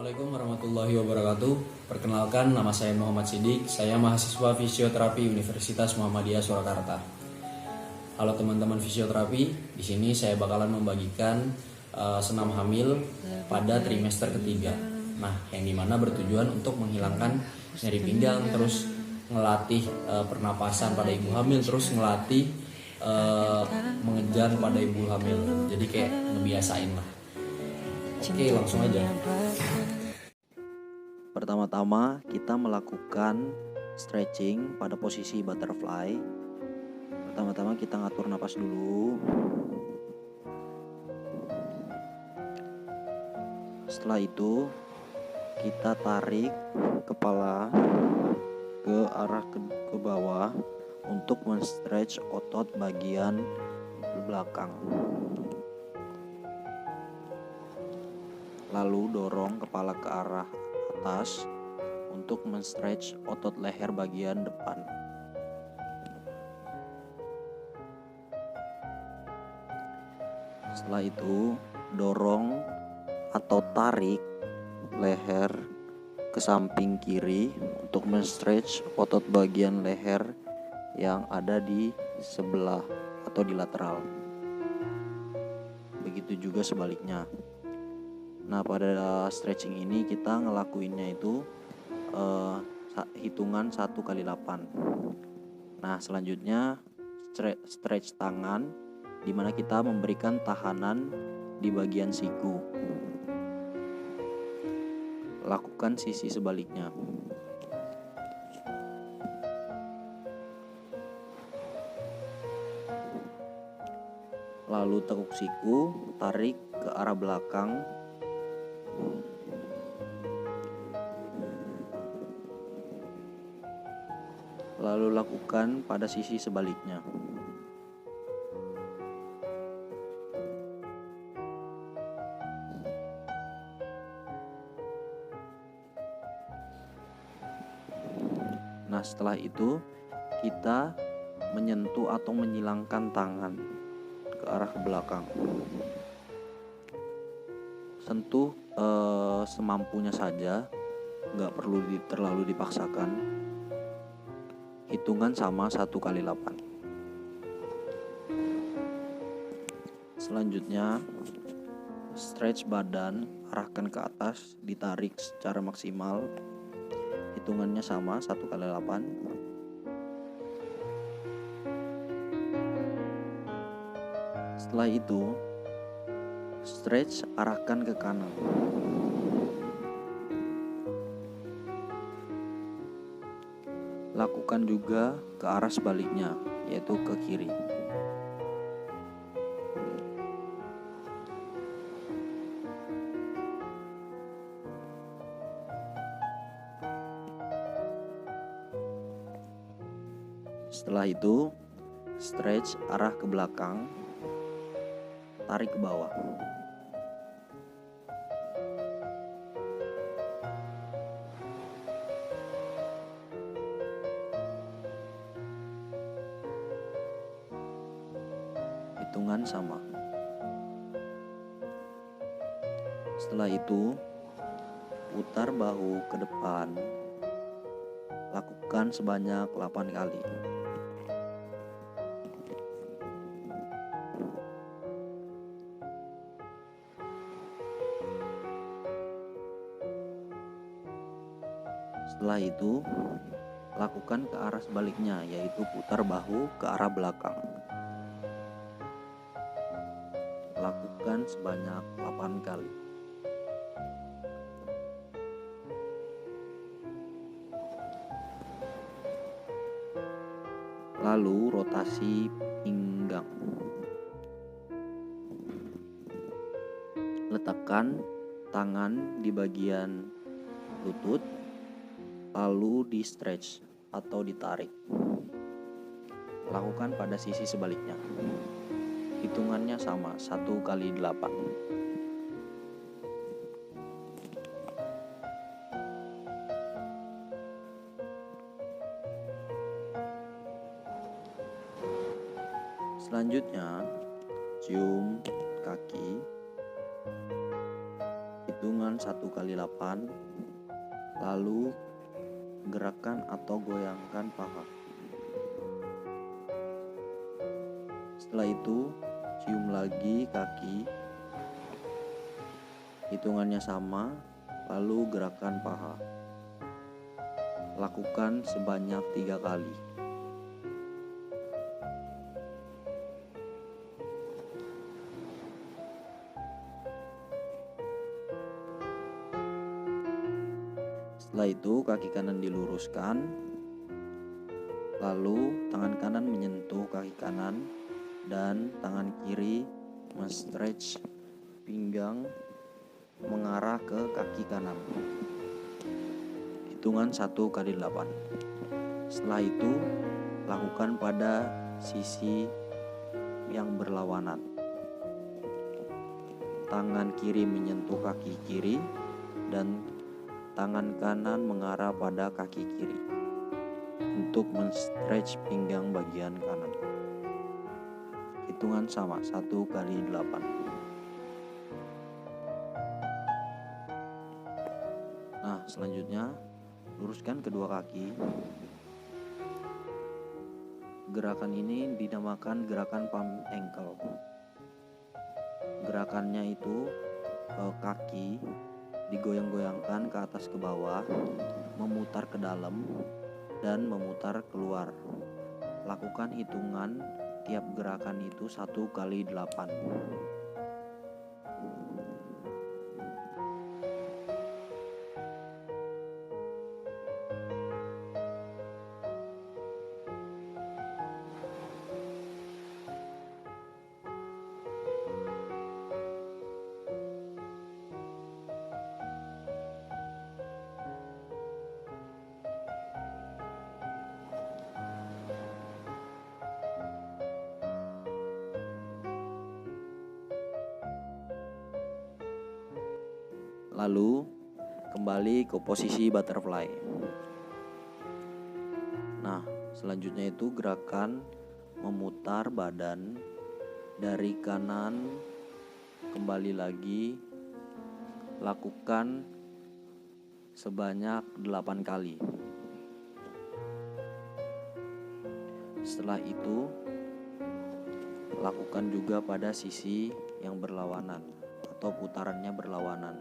Assalamualaikum warahmatullahi wabarakatuh. Perkenalkan, nama saya Muhammad Sidik. Saya mahasiswa fisioterapi Universitas Muhammadiyah Surakarta. Halo teman-teman fisioterapi, di sini saya bakalan membagikan senam hamil pada trimester ketiga. Nah, yang dimana bertujuan untuk menghilangkan nyeri pinggang, terus ngelatih pernapasan pada ibu hamil, terus ngelatih mengejar pada ibu hamil. Jadi kayak ngebiasain lah. Oke, langsung aja. Pertama-tama kita melakukan stretching pada posisi butterfly. Pertama-tama kita ngatur napas dulu. Setelah itu kita tarik kepala ke arah ke bawah untuk men-stretch otot bagian belakang. Lalu dorong kepala ke arah atas untuk men-stretch otot leher bagian depan. Setelah itu, dorong atau tarik leher ke samping kiri untuk men-stretch otot bagian leher yang ada di sebelah atau di lateral. Begitu juga sebaliknya. Nah, pada stretching ini kita ngelakuinnya itu hitungan 1x8. Nah, selanjutnya stretch tangan, di mana kita memberikan tahanan di bagian siku. Lakukan sisi sebaliknya. Lalu tekuk siku, tarik ke arah belakang. Lalu lakukan pada sisi sebaliknya. Nah, setelah itu kita menyentuh atau menyilangkan tangan ke arah belakang. Sentuh semampunya saja, nggak perlu terlalu dipaksakan. Hitungan sama 1x8. Selanjutnya stretch badan, arahkan ke atas, ditarik secara maksimal. Hitungannya sama 1x8. Setelah itu stretch, arahkan ke kanan. Lakukan juga ke arah sebaliknya, yaitu ke kiri. Setelah itu stretch arah ke belakang, tarik ke bawah. Hitungan sama. Setelah itu putar bahu ke depan. Lakukan sebanyak 8 kali. Setelah itu lakukan ke arah sebaliknya, yaitu putar bahu ke arah belakang. Lakukan sebanyak 8 kali. Lalu rotasi pinggang. Letakkan tangan di bagian lutut, lalu di stretch atau ditarik. Lakukan pada sisi sebaliknya. Hitungannya sama, 1x8. Selanjutnya cium kaki. hitungan 1 kali 8, lalu gerakan atau goyangkan paha. Setelah itu cium lagi kaki, hitungannya sama, lalu gerakan paha. Lakukan sebanyak 3 kali. Setelah itu kaki kanan diluruskan, lalu tangan kanan menyentuh kaki kanan dan tangan kiri men-stretch pinggang mengarah ke kaki kanan. Hitungan 1 kali 8. Setelah itu lakukan pada sisi yang berlawanan. Tangan kiri menyentuh kaki kiri dan tangan kanan mengarah pada kaki kiri untuk men-stretch pinggang bagian kanan. Hitungan sama, 1 kali 8. Nah, selanjutnya luruskan kedua kaki. Gerakan ini dinamakan gerakan pump ankle. Gerakannya itu kaki digoyang-goyangkan ke atas ke bawah, memutar ke dalam dan memutar keluar. Lakukan hitungan tiap gerakan itu 1 kali 8. Lalu kembali ke posisi butterfly. Nah, selanjutnya itu gerakan memutar badan dari kanan kembali lagi. Lakukan sebanyak 8 kali. Setelah itu lakukan juga pada sisi yang berlawanan atau putarannya berlawanan.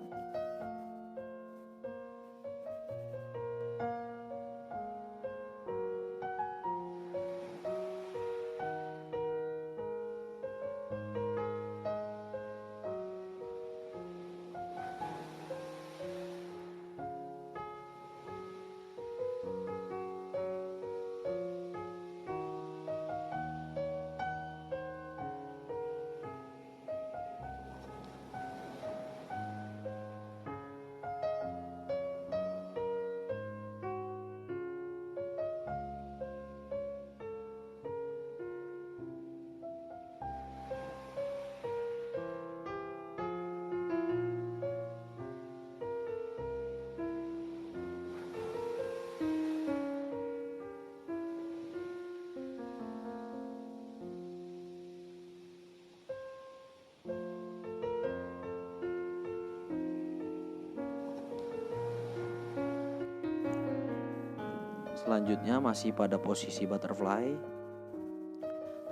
Selanjutnya masih pada posisi butterfly.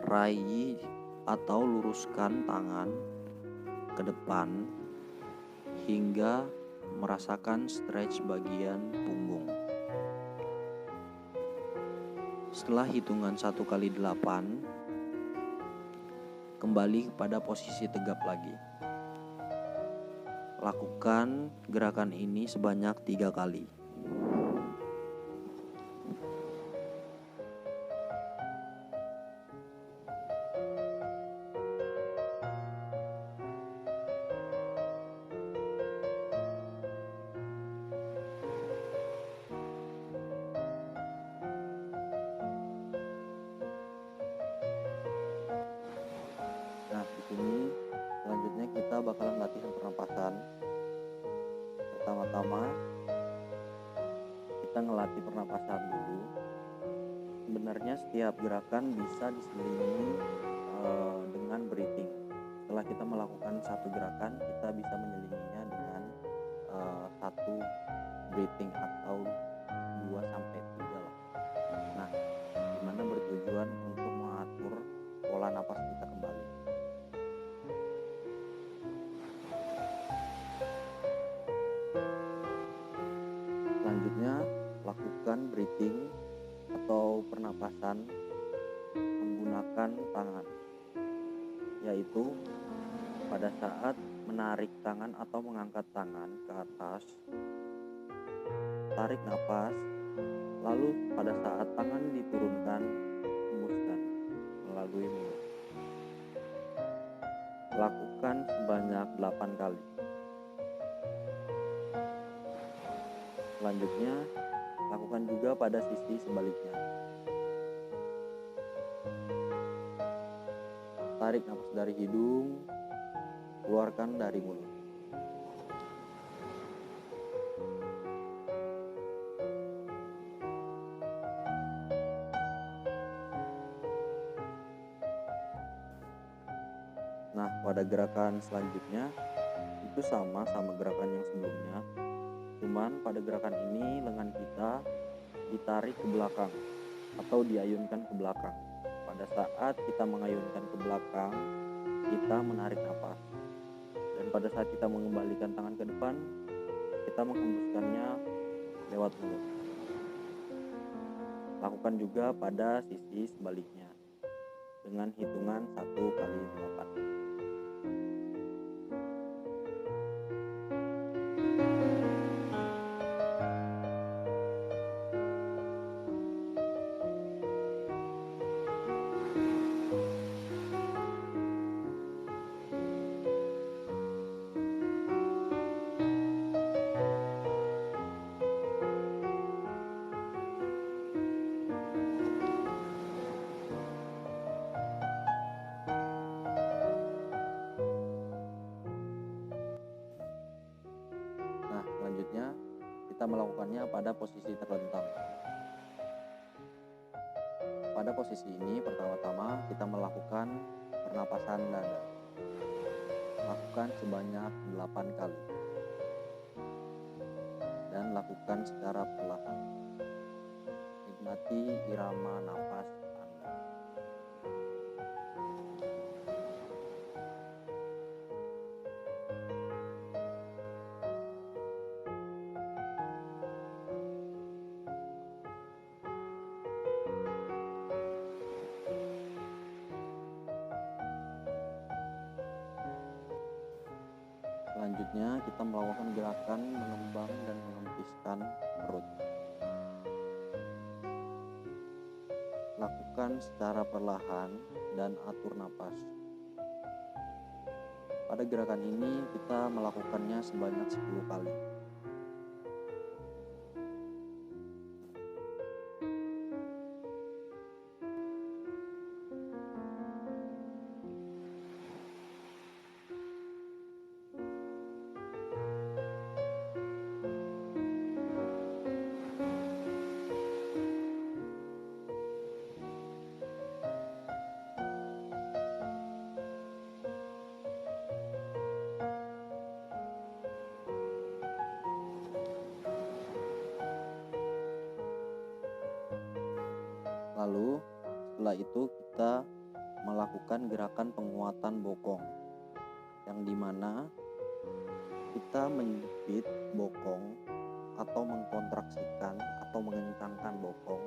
Raih atau luruskan tangan ke depan hingga merasakan stretch bagian punggung. Setelah hitungan 1 kali 8, kembali pada posisi tegap lagi. Lakukan gerakan ini sebanyak 3 kali. Nah, di sini selanjutnya kita bakalan latihan pernapasan. Pertama-tama kita ngelatih pernapasan dulu. Sebenarnya setiap gerakan bisa diselingi dengan breathing. Setelah kita melakukan satu gerakan, kita bisa menyelinginya dengan satu breathing atau 2 sampai 3 lah. Nah, dimana bertujuan untuk mengatur pola napas kita kembali. Selanjutnya, lakukan breathing atau pernapasan menggunakan tangan, yaitu pada saat menarik tangan atau mengangkat tangan ke atas, tarik napas, lalu pada saat tangan diturunkan, hembuskan melalui mulut. Lakukan sebanyak 8 kali. Selanjutnya, lakukan juga pada sisi sebaliknya. Tarik napas dari hidung, keluarkan dari mulut. Nah, pada gerakan selanjutnya itu sama gerakan yang sebelumnya. Cuman pada gerakan ini lengan kita ditarik ke belakang atau diayunkan ke belakang. Pada saat kita mengayunkan ke belakang, kita menarik napas. Dan pada saat kita mengembalikan tangan ke depan, kita menghembuskannya lewat mulut. Lakukan juga pada sisi sebaliknya dengan hitungan 1 kali 8. Nah, selanjutnya kita melakukannya pada posisi terlentang. Pada posisi ini pertama-tama kita melakukan pernapasan dada. Lakukan sebanyak 8 kali. Dan lakukan secara perlahan. Nikmati irama napas Anda. Selanjutnya kita melakukan gerakan mengembang dan mengempiskan perut. Lakukan secara perlahan dan atur napas. Pada gerakan ini kita melakukannya sebanyak 10 kali. Lalu setelah itu kita melakukan gerakan penguatan bokong, yang dimana kita menjepit bokong atau mengkontraksikan atau mengencangkan bokong,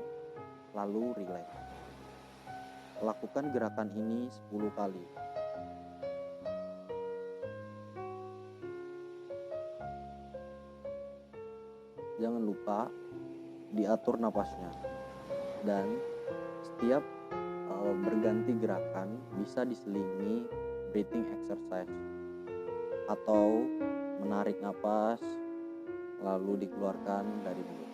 lalu rileks. Lakukan gerakan ini 10 kali. Jangan lupa diatur napasnya. Dan setiap berganti gerakan bisa diselingi breathing exercise atau menarik napas lalu dikeluarkan dari mulut.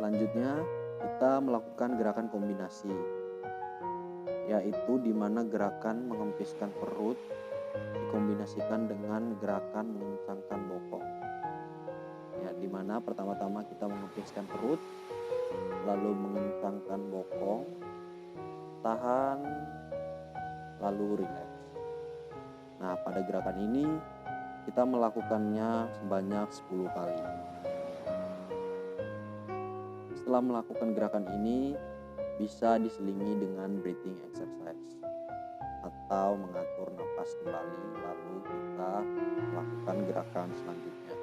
Selanjutnya kita melakukan gerakan kombinasi, yaitu di mana gerakan mengempiskan perut dikombinasikan dengan gerakan mengencangkan bokong. Ya, di mana pertama-tama kita mengempiskan perut, lalu mengencangkan bokong, tahan, lalu rileks. Nah, pada gerakan ini kita melakukannya sebanyak 10 kali. Setelah melakukan gerakan ini, bisa diselingi dengan breathing exercise atau mengatur napas kembali, lalu kita melakukan gerakan selanjutnya.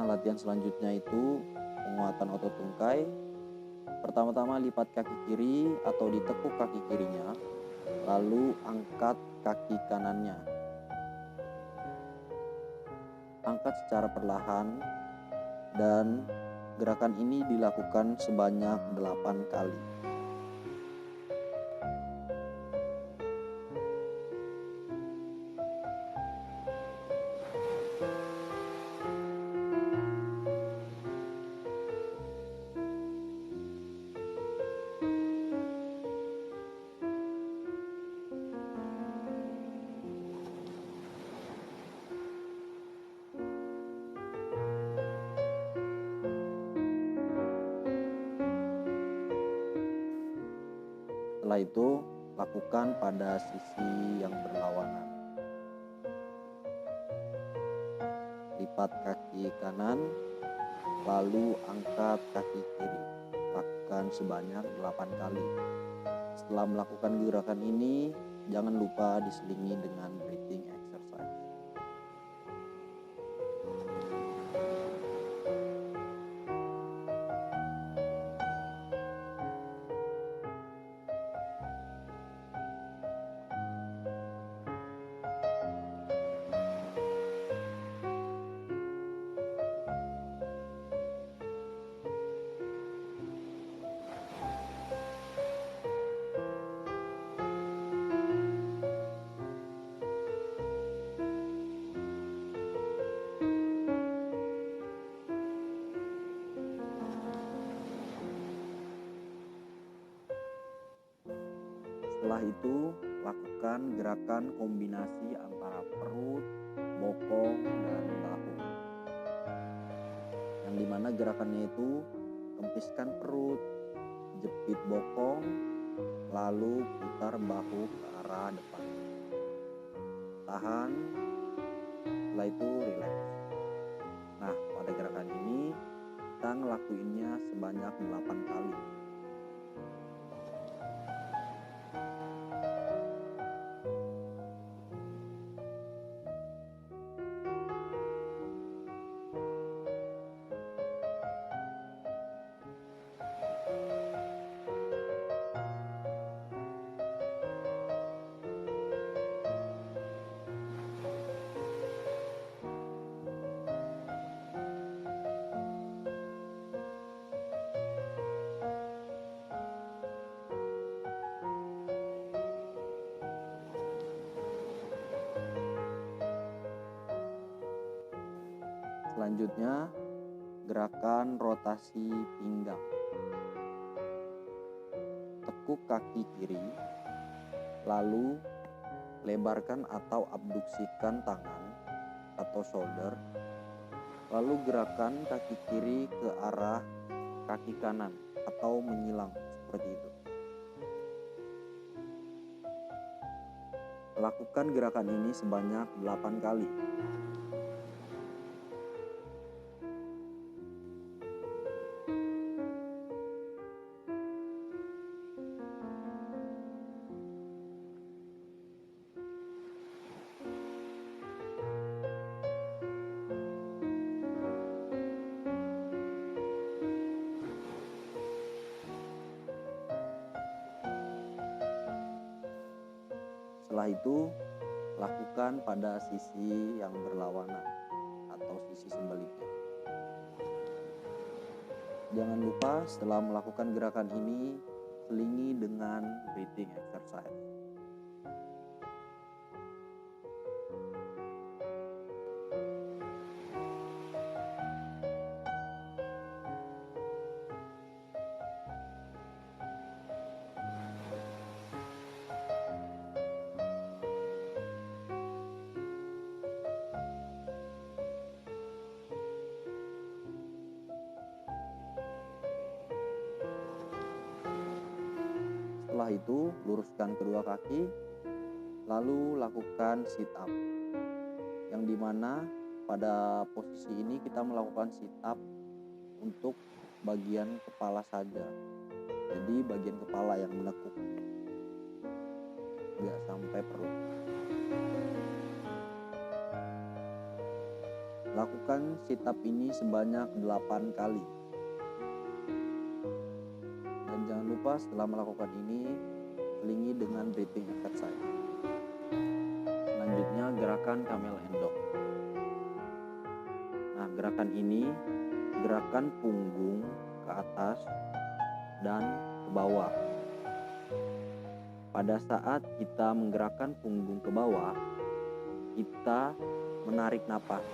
Latihan selanjutnya itu penguatan otot tungkai. Pertama-tama lipat kaki kiri atau ditekuk kaki kirinya, lalu angkat kaki kanannya. Angkat secara perlahan dan gerakan ini dilakukan sebanyak 8 kali. Setelah itu, lakukan pada sisi yang berlawanan. Lipat kaki kanan, lalu angkat kaki kiri. Lakukan sebanyak 8 kali. Setelah melakukan gerakan ini, jangan lupa diselingi dengan breathing exercise. Setelah itu, lakukan gerakan kombinasi antara perut, bokong, dan bahu. Yang dimana gerakannya itu kempiskan perut, jepit bokong, lalu putar bahu ke arah depan. Tahan, setelah itu rileks. Nah, pada gerakan ini kita ngelakuinnya sebanyak 8 kali. Selanjutnya, gerakan rotasi pinggang. Tekuk kaki kiri, lalu lebarkan atau abduksikan tangan atau shoulder, lalu gerakan kaki kiri ke arah kaki kanan atau menyilang seperti itu. Lakukan gerakan ini sebanyak 8 kali. Setelah itu, lakukan pada sisi yang berlawanan atau sisi sebaliknya. Jangan lupa setelah melakukan gerakan ini, selingi dengan breathing exercise. Setelah itu, luruskan kedua kaki, lalu lakukan sit up. Yang dimana pada posisi ini kita melakukan sit up untuk bagian kepala saja. Jadi bagian kepala yang menekuk, nggak sampai perut. Lakukan sit up ini sebanyak 8 kali. Dan jangan lupa setelah melakukan ini, selingi dengan breathing exercise. Selanjutnya gerakan camel and dog. Nah, gerakan ini gerakan punggung ke atas dan ke bawah. Pada saat kita menggerakkan punggung ke bawah, kita menarik napas.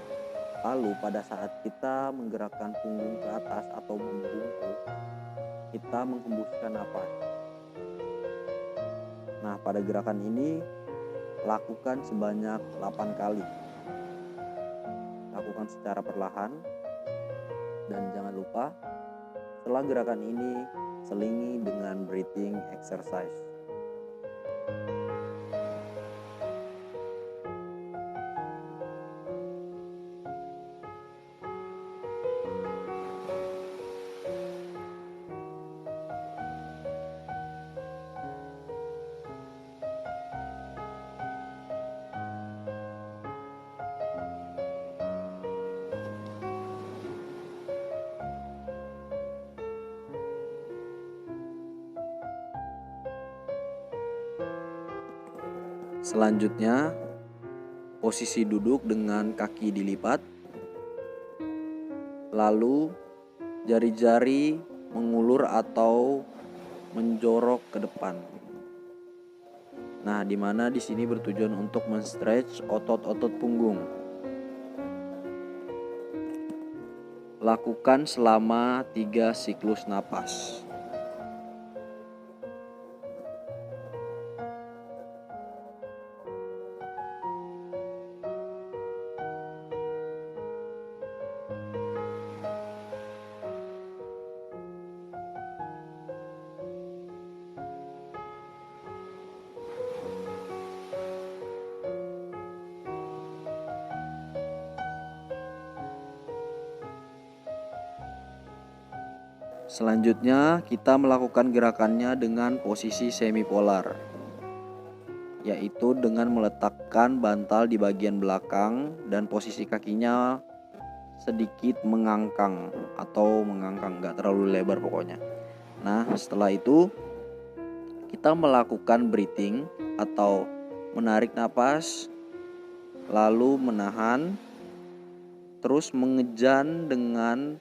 Lalu pada saat kita menggerakkan punggung ke atas atau membungkuk, kita menghembuskan napas. Nah, pada gerakan ini lakukan sebanyak 8 kali. Lakukan secara perlahan. Dan jangan lupa setelah gerakan ini selingi dengan breathing exercise. Selanjutnya, posisi duduk dengan kaki dilipat, lalu jari-jari mengulur atau menjorok ke depan. Nah, dimana di sini bertujuan untuk men-stretch otot-otot punggung. Lakukan selama 3 siklus napas. Selanjutnya kita melakukan gerakannya dengan posisi semipolar, yaitu dengan meletakkan bantal di bagian belakang dan posisi kakinya sedikit mengangkang, gak terlalu lebar pokoknya. Nah, setelah itu kita melakukan breathing atau menarik napas, lalu menahan, terus mengejan dengan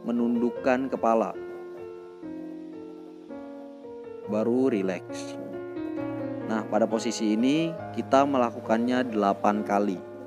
menundukkan kepala, baru rileks. Nah, pada posisi ini kita melakukannya 8 kali.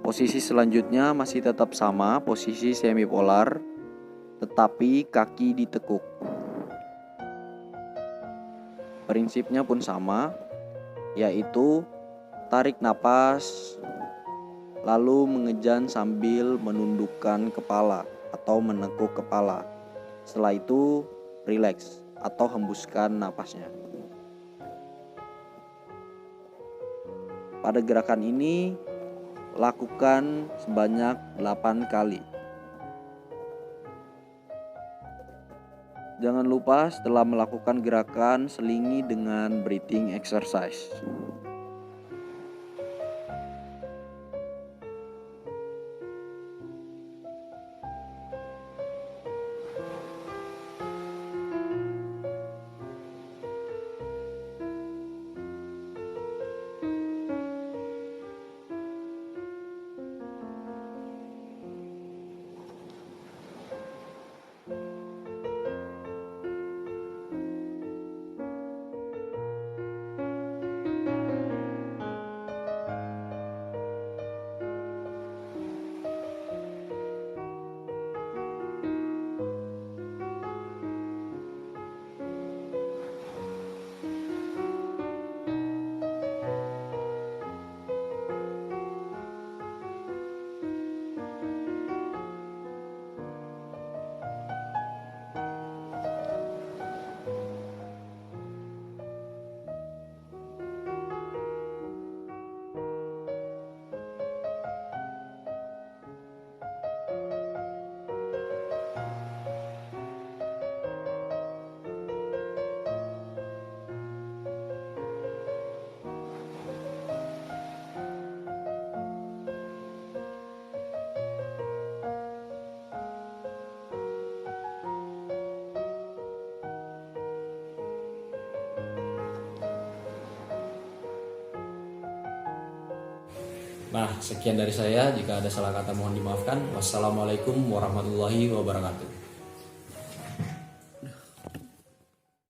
Posisi selanjutnya masih tetap sama, posisi semipolar, tetapi kaki ditekuk. Prinsipnya pun sama, yaitu tarik napas, lalu mengejan sambil menundukkan kepala atau menekuk kepala. Setelah itu rileks atau hembuskan napasnya. Pada gerakan ini lakukan sebanyak 8 kali. Jangan lupa setelah melakukan gerakan selingi dengan breathing exercise. Nah, sekian dari saya. Jika ada salah kata mohon dimaafkan. Wassalamualaikum warahmatullahi wabarakatuh.